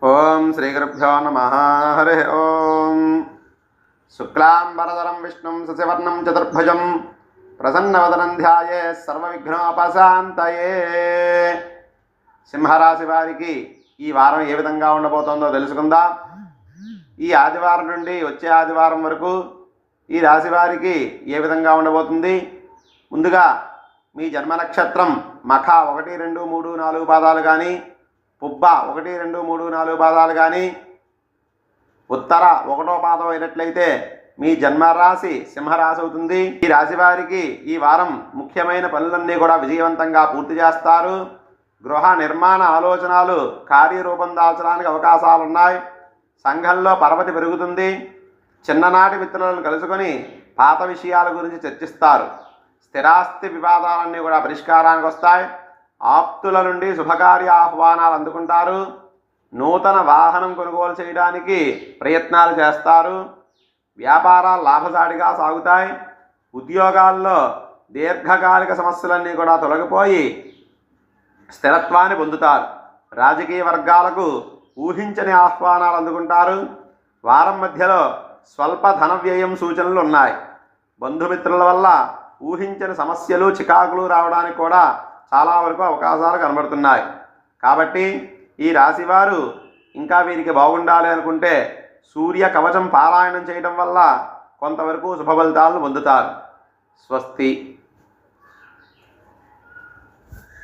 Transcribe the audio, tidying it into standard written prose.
ఓం శ్రీ గురుభ్యో నమః. హరి ఓం. శుక్లాంబరధరం విష్ణుం శశివర్ణం చతుర్భుజం ప్రసన్నవదనం ధ్యాయేత్ సర్వవిఘ్నోపశాంతయే. సింహరాశి వారికి ఈ వారం ఏ విధంగా ఉండబోతోందో తెలుసుకుందాం. ఈ ఆదివారం నుండి వచ్చే ఆదివారం వరకు ఈ రాశి వారికి ఏ విధంగా ఉండబోతుంది? ముందుగా మీ జన్మ నక్షత్రం మఖ 1, 2, 3, 4 పాదాలు కానీ, పుబ్బ 1, 2, 3, 4 పాదాలు కానీ, ఉత్తర 1వ పాదం అయినట్లయితే మీ జన్మరాశి సింహరాశి అవుతుంది. ఈ రాశి వారికి ఈ వారం ముఖ్యమైన పనులన్నీ కూడా విజయవంతంగా పూర్తి చేస్తారు. గృహ నిర్మాణ ఆలోచనలు కార్యరూపం దాల్చడానికి అవకాశాలు ఉన్నాయి. సంఘంలో పరపతి పెరుగుతుంది. చిన్ననాటి మిత్రులను కలుసుకొని పాత విషయాల గురించి చర్చిస్తారు. స్థిరాస్తి వివాదాలన్నీ కూడా పరిష్కారానికి వస్తాయి. ఆప్తుల నుండి శుభకార్య ఆహ్వానాలు అందుకుంటారు. నూతన వాహనం కొనుగోలు చేయడానికి ప్రయత్నాలు చేస్తారు. వ్యాపారాలు లాభసాటిగా సాగుతాయి. ఉద్యోగాల్లో దీర్ఘకాలిక సమస్యలన్నీ కూడా తొలగిపోయి స్థిరత్వాన్ని పొందుతారు. రాజకీయ వర్గాలకు ఊహించని ఆహ్వానాలు అందుకుంటారు. వారం మధ్యలో స్వల్ప ధన వ్యయం సూచనలు ఉన్నాయి. బంధుమిత్రుల వల్ల ఊహించని సమస్యలు చికాకులు రావడానికి కూడా చాలా వరకు అవకాశాలు కనబడుతున్నాయి. కాబట్టి ఈ రాశివారు ఇంకా వీరికి బాగుండాలి అనుకుంటే సూర్య కవచం పారాయణం చేయడం వల్ల కొంతవరకు శుభ ఫలితాలను పొందుతారు. స్వస్తి.